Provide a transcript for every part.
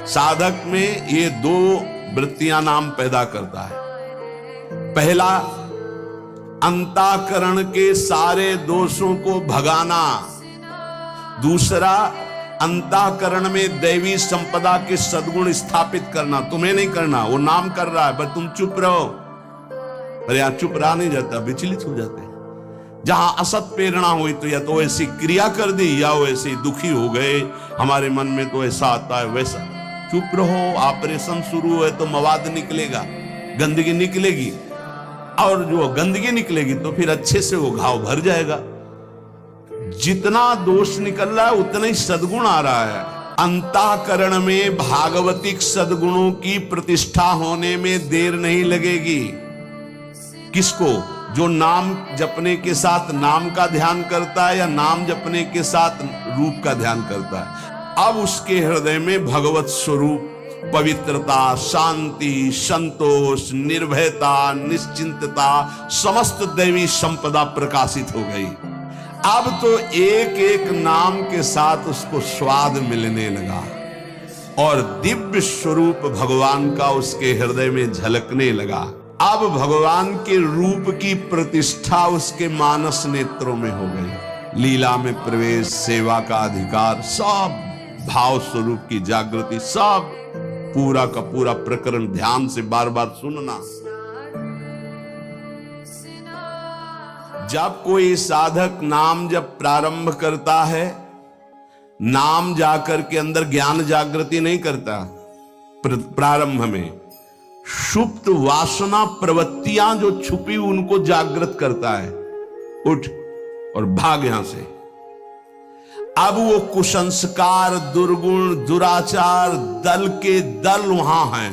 साधक में ये दो वृत्तियां नाम पैदा करता है। पहला, अंतःकरण के सारे दोषों को भगाना। दूसरा, अंतःकरण में दैवी संपदा के सद्गुण स्थापित करना। तुम्हें नहीं करना, वो नाम कर रहा है, पर तुम चुप रहो। पर यहां चुप रहा नहीं जाता, विचलित हो जाते हैं। जहां असत प्रेरणा हुई तो या तो ऐसी क्रिया कर दी या वो ऐसे दुखी हो गए, हमारे मन में तो ऐसा आता है वैसा। चुप रहो, ऑपरेशन शुरू है तो मवाद निकलेगा, गंदगी निकलेगी, और जो गंदगी निकलेगी तो फिर अच्छे से वो घाव भर जाएगा। जितना दोष निकल रहा है उतना ही सद्गुण आ रहा है। अंतःकरण में भागवतिक सद्गुणों की प्रतिष्ठा होने में देर नहीं लगेगी। किसको? जो नाम जपने के साथ नाम का ध्यान करता है या नाम जपने के साथ रूप का ध्यान करता है। अब उसके हृदय में भगवत स्वरूप, पवित्रता, शांति, संतोष, निर्भयता, निश्चिंतता, समस्त दैवी संपदा प्रकाशित हो गई। अब तो एक एक नाम के साथ उसको स्वाद मिलने लगा और दिव्य स्वरूप भगवान का उसके हृदय में झलकने लगा। अब भगवान के रूप की प्रतिष्ठा उसके मानस नेत्रों में हो गई। लीला में प्रवेश, सेवा का अधिकार, सब भाव स्वरूप की जागृति, सब पूरा का पूरा प्रकरण ध्यान से बार बार सुनना। जब कोई साधक नाम जब प्रारंभ करता है, नाम जाकर के अंदर ज्ञान जागृति नहीं करता। प्रारंभ में सुप्त वासना प्रवृत्तियां जो छुपी उनको जागृत करता है। उठ और भाग यहां से। अब वो कुसंस्कार, दुर्गुण, दुराचार दल के दल वहां हैं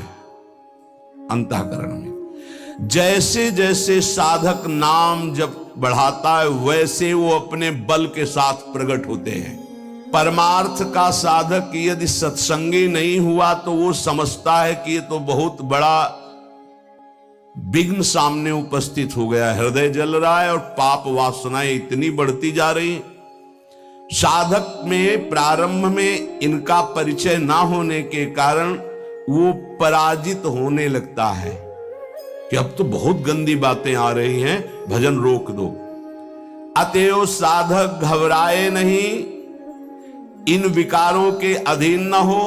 अंतःकरण में। जैसे जैसे साधक नाम जब बढ़ाता है वैसे वो अपने बल के साथ प्रकट होते हैं। परमार्थ का साधक यदि सत्संगी नहीं हुआ तो वो समझता है कि ये तो बहुत बड़ा विघ्न सामने उपस्थित हो गया, हृदय जल रहा है और पाप वासनाएं इतनी बढ़ती जा रही। साधक में प्रारंभ में इनका परिचय ना होने के कारण वो पराजित होने लगता है कि अब तो बहुत गंदी बातें आ रही हैं, भजन रोक दो। अतएव साधक घबराए नहीं, इन विकारों के अधीन न हो,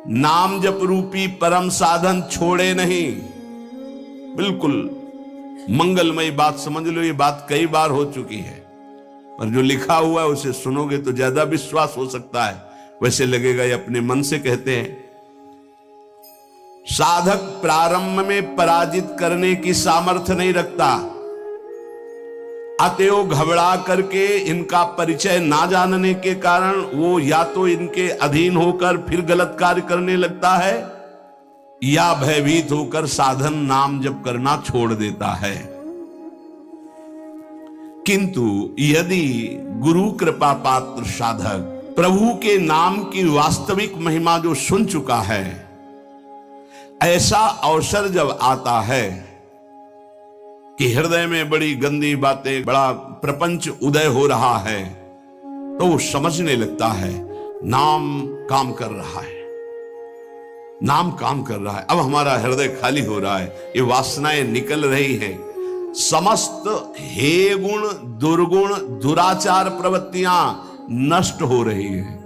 नाम जप रूपी परम साधन छोड़े नहीं। बिल्कुल मंगलमयी बात समझ लो, ये बात कई बार हो चुकी है, पर जो लिखा हुआ है उसे सुनोगे तो ज्यादा विश्वास हो सकता है। वैसे लगेगा ये अपने मन से कहते हैं। साधक प्रारंभ में पराजित करने की सामर्थ्य नहीं रखता, अतएव घबरा करके इनका परिचय ना जानने के कारण वो या तो इनके अधीन होकर फिर गलत कार्य करने लगता है या भयभीत होकर साधन नाम जप करना छोड़ देता है। किंतु यदि गुरु कृपा पात्र साधक प्रभु के नाम की वास्तविक महिमा जो सुन चुका है, ऐसा अवसर जब आता है कि हृदय में बड़ी गंदी बातें, बड़ा प्रपंच उदय हो रहा है, तो वो समझने लगता है नाम काम कर रहा है, नाम काम कर रहा है। अब हमारा हृदय खाली हो रहा है, ये वासनाएं निकल रही हैं, समस्त हे गुण, दुर्गुण, दुराचार प्रवृत्तियां नष्ट हो रही हैं।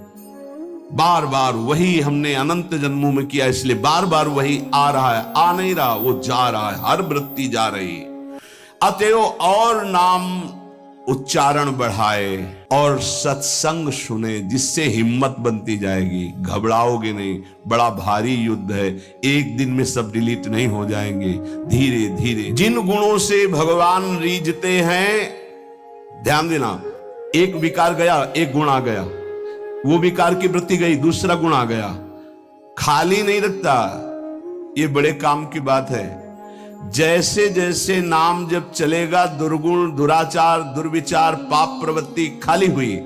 बार बार वही हमने अनंत जन्मों में किया, इसलिए बार बार वही आ रहा है, आ नहीं रहा, वो जा रहा है, हर वृत्ति जा रही है। अतएव और नाम उच्चारण बढ़ाए और सत्संग सुने, जिससे हिम्मत बनती जाएगी, घबराओगे नहीं। बड़ा भारी युद्ध है, एक दिन में सब डिलीट नहीं हो जाएंगे, धीरे धीरे। जिन गुणों से भगवान रीझते हैं, ध्यान देना, एक विकार गया, एक गुण आ गया, वो विकार की वृत्ति गई, दूसरा गुण आ गया, खाली नहीं रखता। ये बड़े काम की बात है। जैसे जैसे नाम जब चलेगा, दुर्गुण, दुराचार, दुर्विचार, पाप प्रवृत्ति खाली हुई,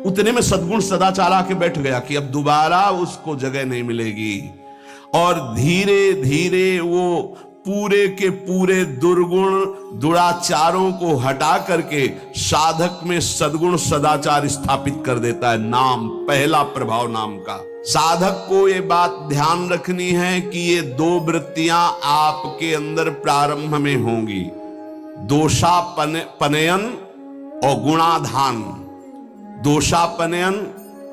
उतने में सद्गुण सदाचार आके बैठ गया कि अब दोबारा उसको जगह नहीं मिलेगी। और धीरे धीरे वो पूरे के पूरे दुर्गुण दुराचारों को हटा करके साधक में सद्गुण सदाचार स्थापित कर देता है। नाम, पहला प्रभाव नाम का। साधक को ये बात ध्यान रखनी है कि ये दो वृत्तियां आपके अंदर प्रारंभ में होंगी, दोषापनयन और गुणाधान। दोषापनयन,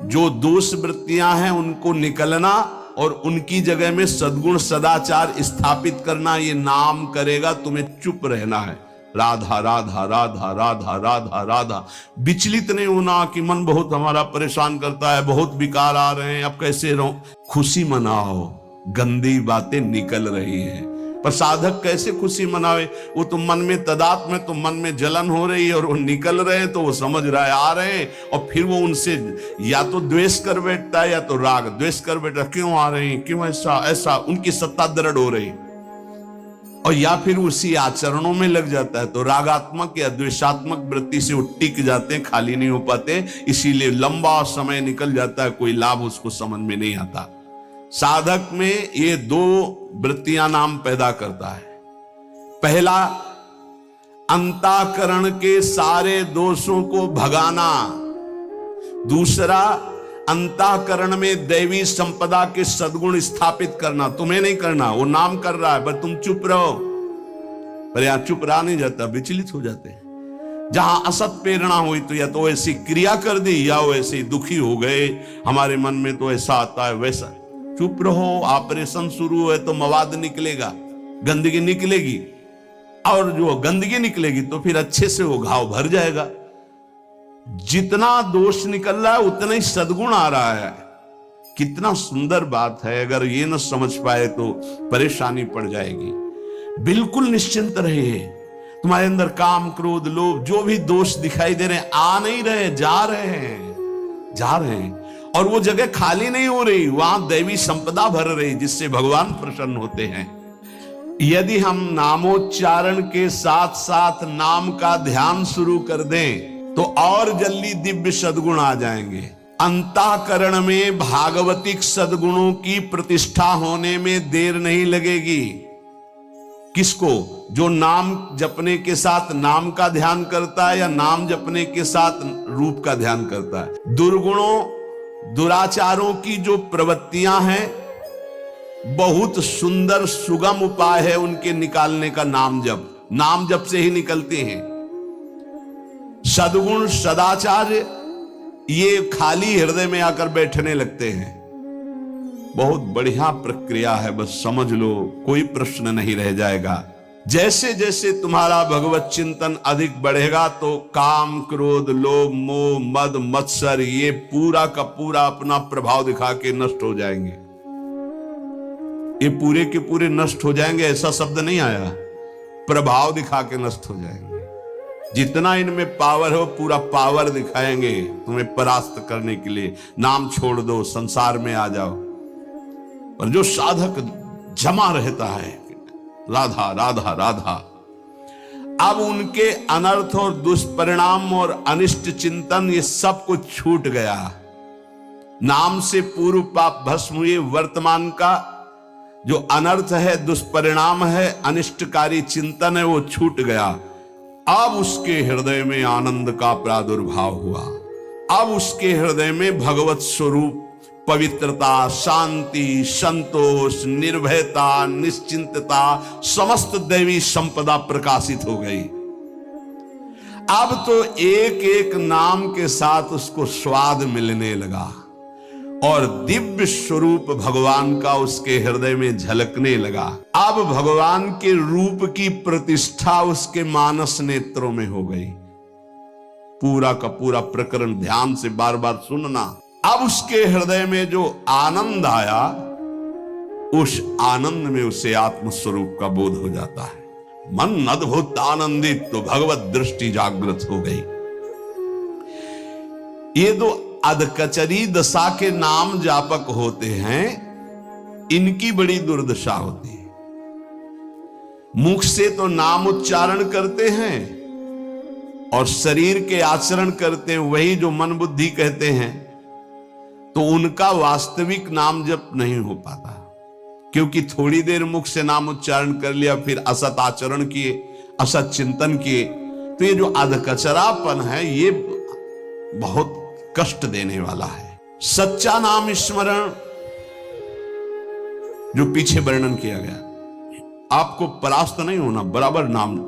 जो दोष वृत्तियां हैं उनको निकलना और उनकी जगह में सद्गुण सदाचार स्थापित करना, ये नाम करेगा। तुम्हें चुप रहना है, राधा राधा राधा राधा राधा राधा। विचलित नहीं होना कि मन बहुत हमारा परेशान करता है, बहुत विकार आ रहे हैं, अब कैसे रहूं। खुशी मनाओ, गंदी बातें निकल रही हैं। पर साधक कैसे खुशी मनावे? वो तो मन में तदात्म में, तो मन में जलन हो रही है और वो निकल रहे हैं तो वो समझ रहा है आ रहे हैं, और फिर वो उनसे या तो द्वेष कर बैठता है या तो राग। द्वेष कर बैठता, क्यों आ रहे हैं, क्यों ऐसा ऐसा, उनकी सत्ता दृढ़ हो रही, और या फिर उसी आचरणों में लग जाता है तो रागात्मक या द्वेषात्मक वृत्ति से वो टिक जाते हैं, खाली नहीं हो पाते। इसीलिए लंबा समय निकल जाता है, कोई लाभ उसको समझ में नहीं आता। साधक में ये दो वृत्तियां नाम पैदा करता है। पहला, अंतःकरण के सारे दोषों को भगाना। दूसरा, अंतःकरण में दैवी संपदा के सद्गुण स्थापित करना। तुम्हें नहीं करना, वो नाम कर रहा है, बस तुम चुप रहो। पर यहां चुप रहा नहीं जाता, विचलित हो जाते हैं। जहां असत प्रेरणा हुई तो या तो ऐसी क्रिया कर दी या वो ऐसे दुखी हो गए, हमारे मन में तो ऐसा आता है वैसा। चुप रहो, ऑपरेशन शुरू है तो मवाद निकलेगा, गंदगी निकलेगी, और जो गंदगी निकलेगी तो फिर अच्छे से वो घाव भर जाएगा। जितना दोष निकल रहा है उतना ही सद्गुण आ रहा है। कितना सुंदर बात है, अगर ये न समझ पाए तो परेशानी पड़ जाएगी। बिल्कुल निश्चिंत रहिए, तुम्हारे अंदर काम क्रोध लोभ जो भी दोष दिखाई दे रहे हैं, आ नहीं रहे, जा रहे हैं, जा रहे हैं, और वो जगह खाली नहीं हो रही, वहां दैवी संपदा भर रही, जिससे भगवान प्रसन्न होते हैं। यदि हम नामोच्चारण के साथ साथ नाम का ध्यान शुरू कर दें तो और जल्दी दिव्य सद्गुण आ जाएंगे। अंतःकरण में भागवतिक सद्गुणों की प्रतिष्ठा होने में देर नहीं लगेगी। किसको? जो नाम जपने के साथ नाम का ध्यान करता है या नाम जपने के साथ रूप का ध्यान करता है। दुर्गुणों दुराचारों की जो प्रवृत्तियां हैं, बहुत सुंदर सुगम उपाय है उनके निकालने का नाम जप। नाम जप से ही निकलते हैं। सद्गुण सदाचार ये खाली हृदय में आकर बैठने लगते हैं। बहुत बढ़िया प्रक्रिया है, बस समझ लो, कोई प्रश्न नहीं रह जाएगा। जैसे जैसे तुम्हारा भगवत चिंतन अधिक बढ़ेगा तो काम क्रोध लोभ मोह मद मत्सर ये पूरा का पूरा अपना प्रभाव दिखा के नष्ट हो जाएंगे। ये पूरे के पूरे नष्ट हो जाएंगे, ऐसा शब्द नहीं आया, प्रभाव दिखा के नष्ट हो जाएंगे। जितना इनमें पावर हो पूरा पावर दिखाएंगे तुम्हें परास्त करने के लिए। नाम छोड़ दो, संसार में आ जाओ। पर जो साधक जमा रहता है, राधा राधा राधा, अब उनके अनर्थ और दुष्परिणाम और अनिष्ट चिंतन ये सब कुछ छूट गया। नाम से पूर्व पाप भस्म हुए, वर्तमान का जो अनर्थ है, दुष्परिणाम है, अनिष्टकारी चिंतन है, वो छूट गया। अब उसके हृदय में आनंद का प्रादुर्भाव हुआ। अब उसके हृदय में भगवत स्वरूप पवित्रता, शांति, संतोष, निर्भयता, निश्चिंतता, समस्त दैवी संपदा प्रकाशित हो गई। अब तो एक एक नाम के साथ उसको स्वाद मिलने लगा और दिव्य स्वरूप भगवान का उसके हृदय में झलकने लगा। अब भगवान के रूप की प्रतिष्ठा उसके मानस नेत्रों में हो गई। पूरा का पूरा प्रकरण ध्यान से बार बार सुनना। अब उसके हृदय में जो आनंद आया, उस आनंद में उसे आत्मस्वरूप का बोध हो जाता है। मन अद्भुत आनंदित, तो भगवत दृष्टि जागृत हो गई। ये दो अधकचरी दशा के नाम जापक होते हैं, इनकी बड़ी दुर्दशा होती है। मुख से तो नाम उच्चारण करते हैं और शरीर के आचरण करते हैं, वही जो मन बुद्धि कहते हैं, तो उनका वास्तविक नाम जप नहीं हो पाता। क्योंकि थोड़ी देर मुख से नाम उच्चारण कर लिया, फिर असत आचरण किए, असत चिंतन किए, तो ये जो अधकचरापन है ये बहुत कष्ट देने वाला है। सच्चा नाम स्मरण जो पीछे वर्णन किया गया, आपको परास्त नहीं होना, बराबर नाम।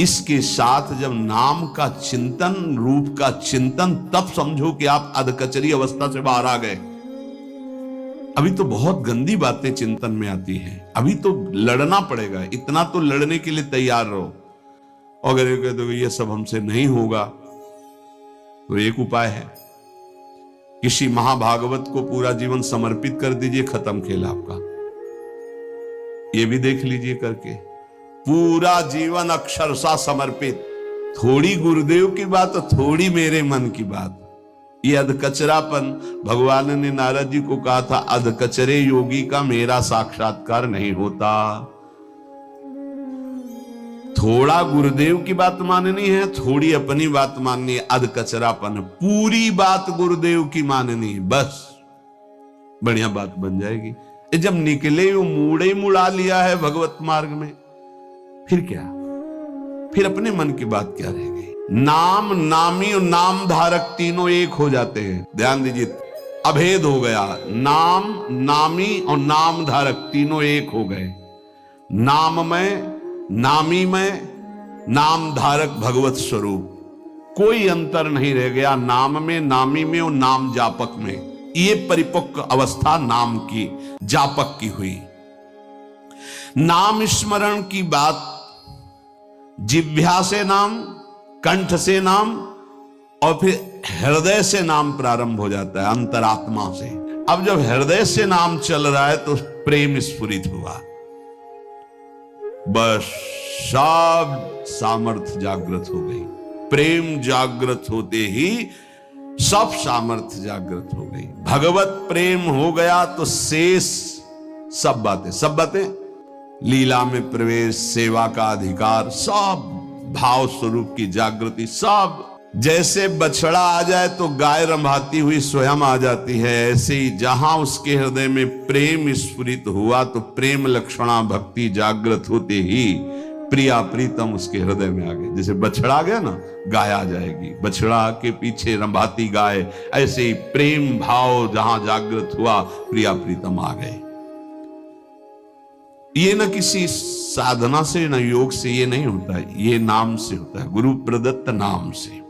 इसके साथ जब नाम का चिंतन, रूप का चिंतन, तब समझो कि आप अधकचरी अवस्था से बाहर आ गए। अभी तो बहुत गंदी बातें चिंतन में आती हैं, अभी तो लड़ना पड़ेगा, इतना तो लड़ने के लिए तैयार रहो। अगर ये कह दो ये सब हमसे नहीं होगा, तो एक उपाय है, किसी महाभागवत को पूरा जीवन समर्पित कर दीजिए, खत्म खेल आपका। ये भी देख लीजिए करके, पूरा जीवन अक्षरशः समर्पित, थोड़ी गुरुदेव की बात, थोड़ी मेरे मन की बात। ये अधकचरापन, भगवान ने नारद जी को कहा था, अधकचरे योगी का मेरा साक्षात्कार नहीं होता। थोड़ा गुरुदेव की बात माननी है, थोड़ी अपनी बात माननी है, अधकचरापन। पूरी बात गुरुदेव की माननी है, बस बढ़िया बात बन जाएगी। जब निकले वो मूड़े मुड़ा लिया है भगवत मार्ग में, फिर क्या, फिर अपने मन की बात क्या रह गई। नाम, नामी और नाम धारक तीनों एक हो जाते हैं, ध्यान दीजिए, अभेद हो गया। नाम, नामी और नाम धारक तीनों एक हो गए। नाम में, नामी में, नाम धारक भगवत स्वरूप, कोई अंतर नहीं रह गया नाम में, नामी में और नाम जापक में। ये परिपक्व अवस्था नाम की, जापक की हुई। नाम स्मरण की बात जिह्वा से नाम, कंठ से नाम और फिर हृदय से नाम प्रारंभ हो जाता है, अंतरात्मा से। अब जब हृदय से नाम चल रहा है तो प्रेम स्फुरित हुआ, बस सब सामर्थ्य जागृत हो गई। प्रेम जागृत होते ही सब सामर्थ्य जागृत हो गई। भगवत प्रेम हो गया तो शेष सब बातें, लीला में प्रवेश, सेवा का अधिकार, सब भाव स्वरूप की जागृति, सब। जैसे बछड़ा आ जाए तो गाय रंभाती हुई स्वयं आ जाती है, ऐसे ही जहां उसके हृदय में प्रेम स्फुरित हुआ तो प्रेम लक्षणा भक्ति जागृत होते ही प्रिया प्रीतम उसके हृदय में आ गए। जैसे बछड़ा आ गया ना, गाय आ जाएगी, बछड़ा के पीछे रंभाती गाय, ऐसे ही प्रेम भाव जहां जागृत हुआ प्रिया प्रीतम आ गए। ये न किसी साधना से न योग से ये नहीं होता है, ये नाम से होता है, गुरु प्रदत्त नाम से।